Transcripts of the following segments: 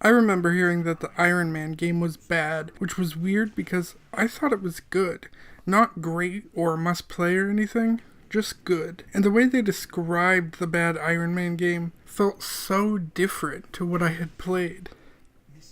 I remember hearing that the Iron Man game was bad, which was weird because I thought it was good. Not great or must play or anything, just good. And the way they described the bad Iron Man game felt so different to what I had played.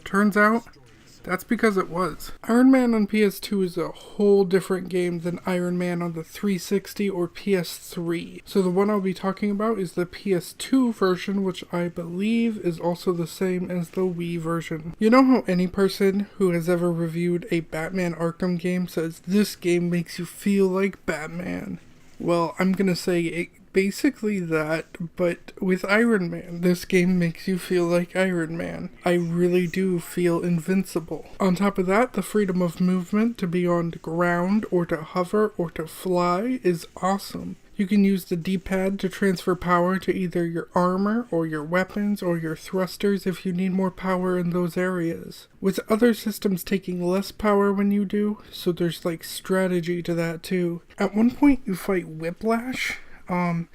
Turns out, that's because it was. Iron Man on PS2 is a whole different game than Iron Man on the 360 or PS3. So the one I'll be talking about is the PS2 version, which I believe is also the same as the Wii version. You know how any person who has ever reviewed a Batman Arkham game says, "This game makes you feel like Batman"? Well, I'm gonna say it basically that, but with Iron Man, this game makes you feel like Iron Man. I really do feel invincible. On top of that, the freedom of movement to be on the ground or to hover or to fly is awesome. You can use the D-pad to transfer power to either your armor or your weapons or your thrusters if you need more power in those areas. With other systems taking less power when you do, so there's like strategy to that too. At one point you fight Whiplash,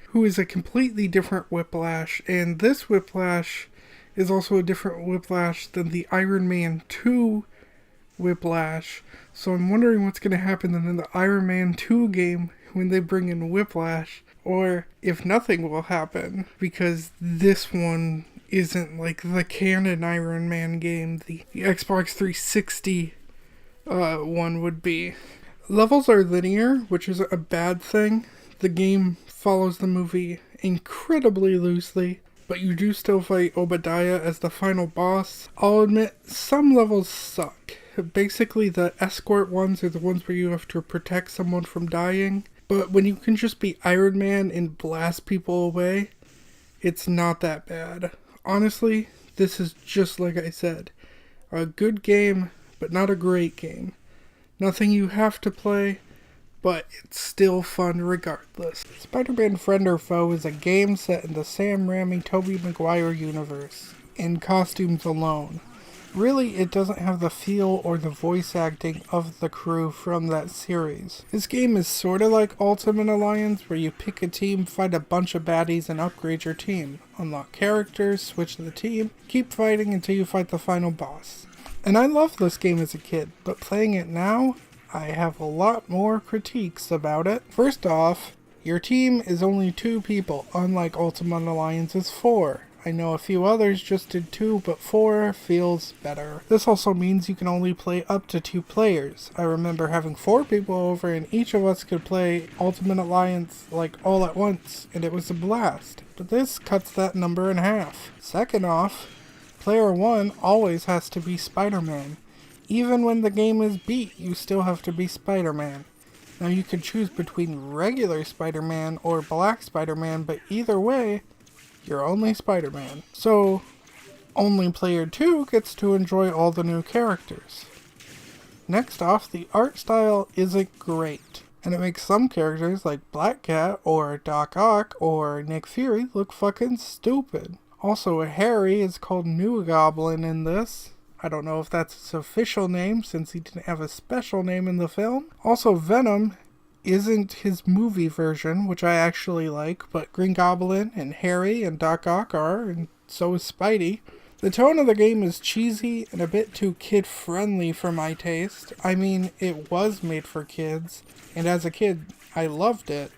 who is a completely different Whiplash, and this Whiplash is also a different Whiplash than the Iron Man 2 Whiplash. So I'm wondering what's going to happen in the Iron Man 2 game when they bring in Whiplash, or if nothing will happen, because this one isn't like the canon Iron Man game the Xbox 360 one would be. Levels are linear, which is a bad thing. The game follows the movie incredibly loosely, but you do still fight Obadiah as the final boss. I'll admit, some levels suck. Basically, the escort ones are the ones where you have to protect someone from dying, but when you can just be Iron Man and blast people away, it's not that bad. Honestly, this is just like I said. A good game, but not a great game. Nothing you have to play, but it's still fun regardless. Spider-Man Friend or Foe is a game set in the Sam Raimi Tobey Maguire universe, in costumes alone. Really, it doesn't have the feel or the voice acting of the crew from that series. This game is sorta like Ultimate Alliance, where you pick a team, fight a bunch of baddies, and upgrade your team. Unlock characters, switch the team, keep fighting until you fight the final boss. And I loved this game as a kid, but playing it now, I have a lot more critiques about it. First off, your team is only 2 people, unlike Ultimate Alliance's 4. I know a few others just did 2, but 4 feels better. This also means you can only play up to 2 players. I remember having 4 people over and each of us could play Ultimate Alliance like all at once, and it was a blast. But this cuts that number in half. Second off, player 1 always has to be Spider-Man. Even when the game is beat, you still have to be Spider-Man. Now you can choose between regular Spider-Man or Black Spider-Man, but either way, you're only Spider-Man. So, only player 2 gets to enjoy all the new characters. Next off, the art style isn't great, and it makes some characters like Black Cat or Doc Ock or Nick Fury look fucking stupid. Also, Harry is called New Goblin in this. I don't know if that's his official name since he didn't have a special name in the film. Also, Venom isn't his movie version, which I actually like, but Green Goblin and Harry and Doc Ock are, and so is Spidey. The tone of the game is cheesy and a bit too kid-friendly for my taste. I mean, it was made for kids, and as a kid, I loved it.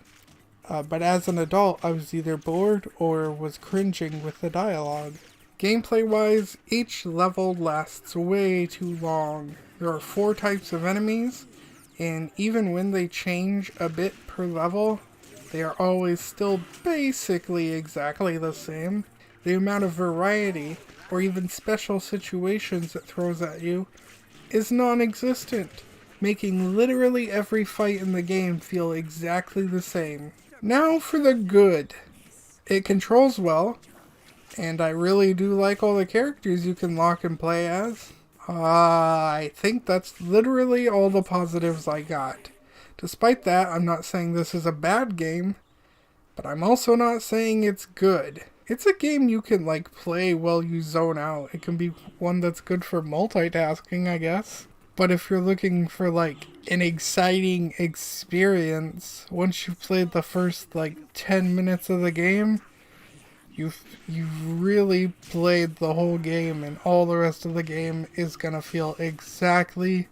But as an adult, I was either bored or was cringing with the dialogue. Gameplay-wise, each level lasts way too long. There are 4 types of enemies, and even when they change a bit per level, they are always still basically exactly the same. The amount of variety, or even special situations it throws at you, is non-existent, making literally every fight in the game feel exactly the same. Now for the good. It controls well, and I really do like all the characters you can lock and play as. I think that's literally all the positives I got. Despite that, I'm not saying this is a bad game, but I'm also not saying it's good. It's a game you can play while you zone out. It can be one that's good for multitasking, I guess. But if you're looking for an exciting experience, once you've played the first 10 minutes of the game, you've really played the whole game, and all the rest of the game is gonna feel exactly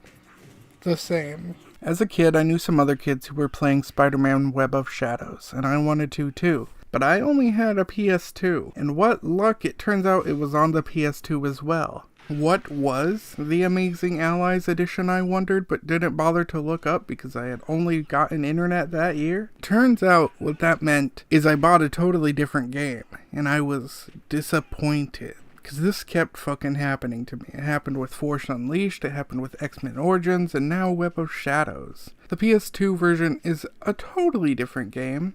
the same. As a kid, I knew some other kids who were playing Spider-Man Web of Shadows, and I wanted to too. But I only had a PS2, and what luck, it turns out it was on the PS2 as well. What was the Amazing Allies edition, I wondered, but didn't bother to look up because I had only gotten internet that year? Turns out what that meant is I bought a totally different game, and I was disappointed. Because this kept fucking happening to me. It happened with Force Unleashed, it happened with X-Men Origins, and now Web of Shadows. The PS2 version is a totally different game.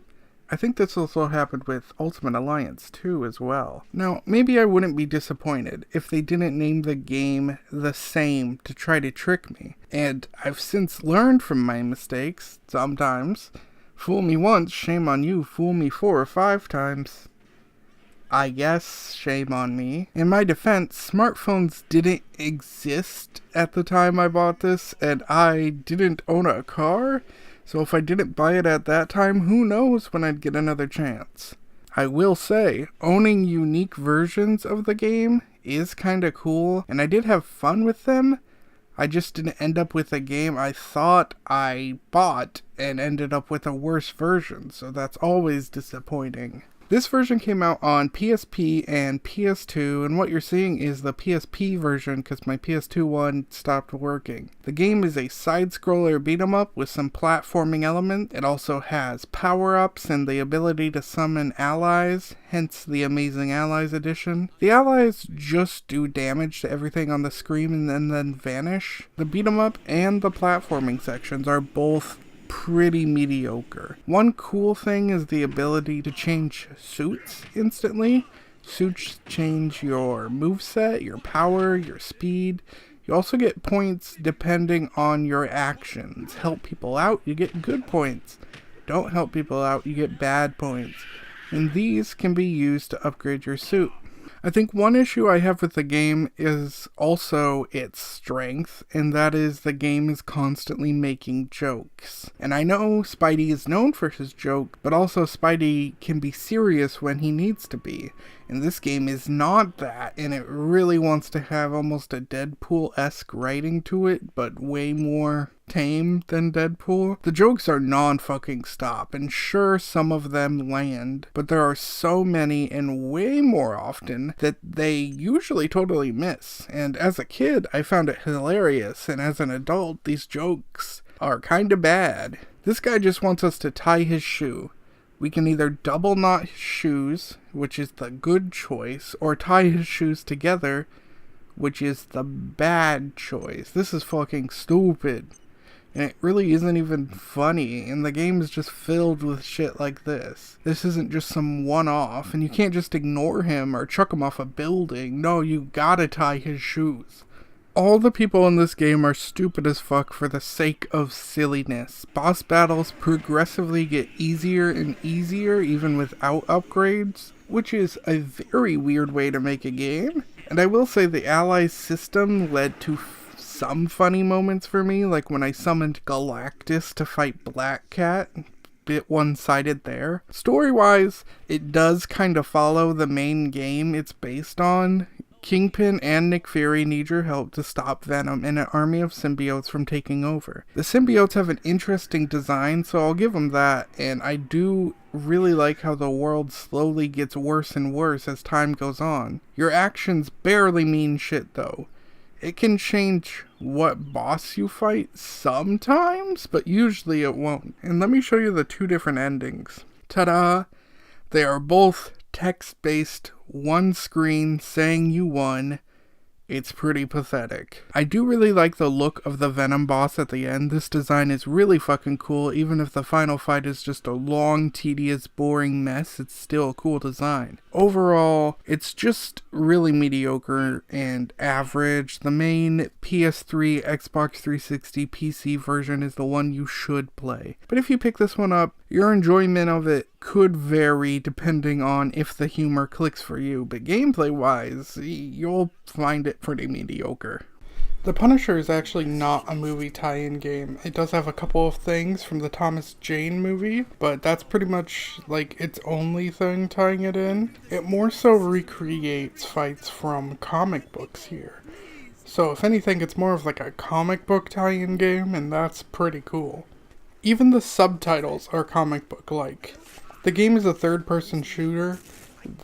I think this also happened with Ultimate Alliance 2 as well. Now, maybe I wouldn't be disappointed if they didn't name the game the same to try to trick me. And I've since learned from my mistakes, sometimes. Fool me once, shame on you. Fool me 4 or 5 times. I guess, shame on me. In my defense, smartphones didn't exist at the time I bought this, and I didn't own a car. So if I didn't buy it at that time, who knows when I'd get another chance. I will say, owning unique versions of the game is kinda cool, and I did have fun with them. I just didn't end up with a game I thought I bought and ended up with a worse version, so that's always disappointing. This version came out on PSP and PS2, and what you're seeing is the PSP version because my PS2 one stopped working. The game is a side-scroller beat-em-up with some platforming elements. It also has power-ups and the ability to summon allies, hence the Amazing Allies edition. The allies just do damage to everything on the screen and then vanish. The beat-em-up and the platforming sections are both pretty mediocre. One cool thing is the ability to change suits instantly. Suits change your moveset, your power, your speed. You also get points depending on your actions. Help people out, you get good points. Don't help people out, you get bad points. And these can be used to upgrade your suit. I think one issue I have with the game is also its strength, and that is the game is constantly making jokes. And I know Spidey is known for his joke, but also Spidey can be serious when he needs to be. And this game is not that, and it really wants to have almost a Deadpool-esque writing to it, but way more tame than Deadpool. The jokes are non-fucking stop, and sure, some of them land, but there are so many and way more often that they usually totally miss. And as a kid, I found it hilarious, and as an adult, these jokes are kinda bad. This guy just wants us to tie his shoe. We can either double knot his shoes, which is the good choice, or tie his shoes together, which is the bad choice. This is fucking stupid. And it really isn't even funny, and the game is just filled with shit like this. This isn't just some one-off, and you can't just ignore him or chuck him off a building. No, you gotta tie his shoes. All the people in this game are stupid as fuck for the sake of silliness. Boss battles progressively get easier and easier even without upgrades, which is a very weird way to make a game. And I will say the Allies system led to some funny moments for me, like when I summoned Galactus to fight Black Cat. Bit one-sided there. Story-wise, it does kind of follow the main game it's based on. Kingpin and Nick Fury need your help to stop Venom and an army of symbiotes from taking over. The symbiotes have an interesting design, so I'll give them that, and I do really like how the world slowly gets worse and worse as time goes on. Your actions barely mean shit though. It can change what boss you fight sometimes, but usually it won't. And let me show you the two different endings. Ta-da! They are both text-based, one screen saying you won. It's pretty pathetic. I do really like the look of the Venom boss at the end. This design is really fucking cool. Even if the final fight is just a long, tedious, boring mess, it's still a cool design. Overall, it's just really mediocre and average. The main PS3, Xbox 360, PC version is the one you should play. But if you pick this one up, your enjoyment of it could vary depending on if the humor clicks for you, but gameplay-wise, you'll find it pretty mediocre. The Punisher is actually not a movie tie-in game. It does have a couple of things from the Thomas Jane movie, but that's pretty much like its only thing tying it in. It more so recreates fights from comic books here. So if anything, it's more of like a comic book tie-in game, and that's pretty cool. Even the subtitles are comic book-like. The game is a third-person shooter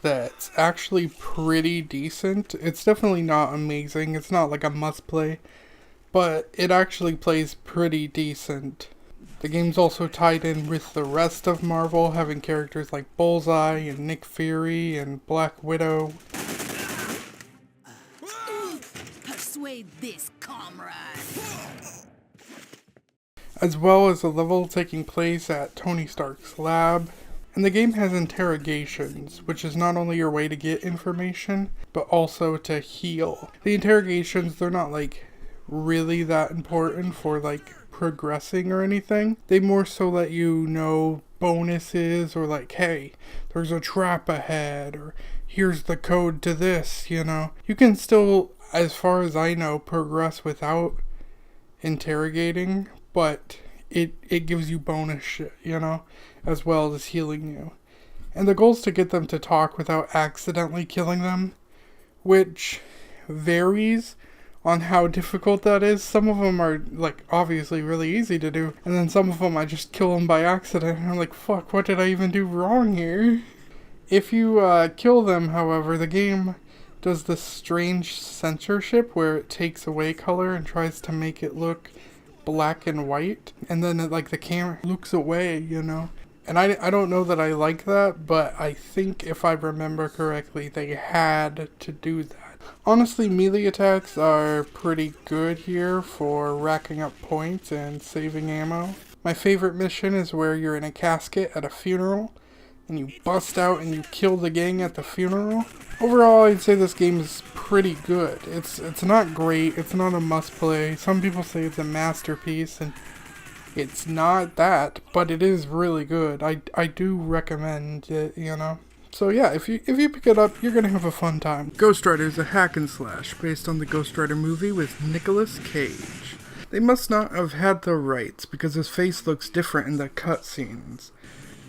that's actually pretty decent. It's definitely not amazing. It's not like a must-play, but it actually plays pretty decent. The game's also tied in with the rest of Marvel, having characters like Bullseye and Nick Fury and Black Widow. Persuade this comrade. As well as a level taking place at Tony Stark's lab. And the game has interrogations, which is not only your way to get information, but also to heal. The interrogations, they're not like really that important for like progressing or anything. They more so let you know bonuses, or like, hey, there's a trap ahead, or here's the code to this, you know. You can still, as far as I know, progress without interrogating, but it gives you bonus shit, you know, as well as healing you. And the goal is to get them to talk without accidentally killing them, which varies on how difficult that is. Some of them are, like, obviously really easy to do, and then some of them I just kill them by accident, and I'm like, fuck, what did I even do wrong here? If you kill them, however, the game does this strange censorship where it takes away color and tries to make it look black and white, and then it, like, the camera looks away, you know. And I don't know that I like that, but I think if I remember correctly, they had to do that. Honestly, melee attacks are pretty good here for racking up points and saving ammo. My favorite mission is where you're in a casket at a funeral, and you bust out and you kill the gang at the funeral. Overall, I'd say this game is pretty good. It's not great, it's not a must-play. Some people say it's a masterpiece, and it's not that, but it is really good. I do recommend it, you know. So yeah, if you pick it up, you're gonna have a fun time. Ghost Rider is a hack and slash based on the Ghost Rider movie with Nicolas Cage. They must not have had the rights because his face looks different in the cutscenes.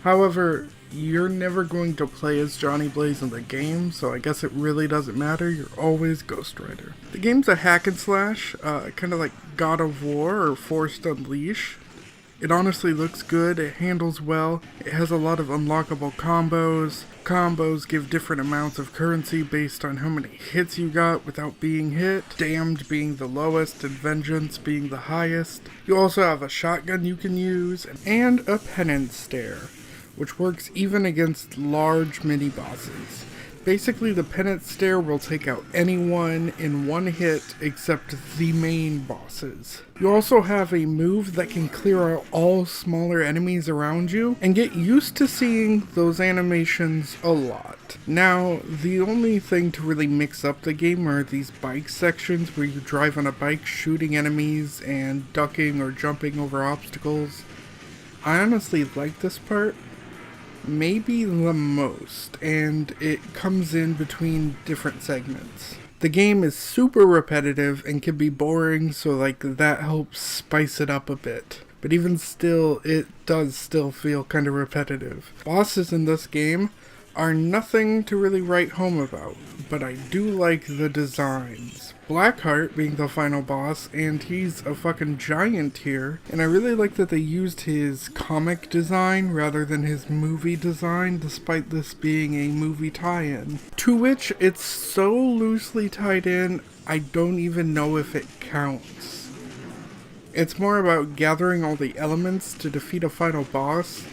However, you're never going to play as Johnny Blaze in the game, so I guess it really doesn't matter. You're always Ghost Rider. The game's a hack and slash, kind of like God of War or Forced Unleash. It honestly looks good, it handles well, it has a lot of unlockable combos. Combos give different amounts of currency based on how many hits you got without being hit, Damned being the lowest and Vengeance being the highest. You also have a shotgun you can use, and a penance stare, which works even against large mini-bosses. Basically, the penance stare will take out anyone in one hit except the main bosses. You also have a move that can clear out all smaller enemies around you, and get used to seeing those animations a lot. Now, the only thing to really mix up the game are these bike sections where you drive on a bike shooting enemies and ducking or jumping over obstacles. I honestly like this part. Maybe the most, and it comes in between different segments. The game is super repetitive and can be boring, so like that helps spice it up a bit. But even still, it does still feel kind of repetitive. Bosses in this game are nothing to really write home about, but I do like the designs. Blackheart being the final boss, and he's a fucking giant here, and I really like that they used his comic design rather than his movie design, despite this being a movie tie-in. To which it's so loosely tied in, I don't even know if it counts. It's more about gathering all the elements to defeat a final boss,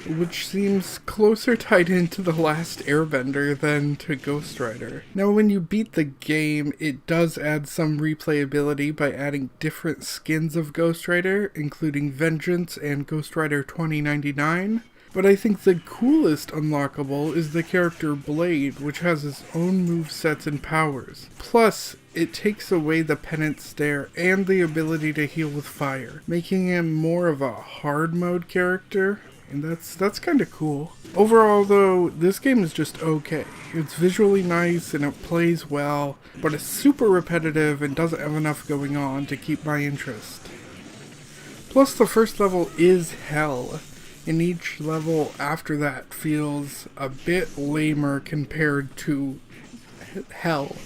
which seems closer tied into The Last Airbender than to Ghost Rider. Now, when you beat the game, it does add some replayability by adding different skins of Ghost Rider, including Vengeance and Ghost Rider 2099. But I think the coolest unlockable is the character Blade, which has his own movesets and powers. Plus, it takes away the penance stare and the ability to heal with fire, making him more of a hard mode character. And that's kind of cool. Overall, though, this game is just okay. It's visually nice and it plays well, but it's super repetitive and doesn't have enough going on to keep my interest. Plus, the first level is hell, and each level after that feels a bit lamer compared to hell.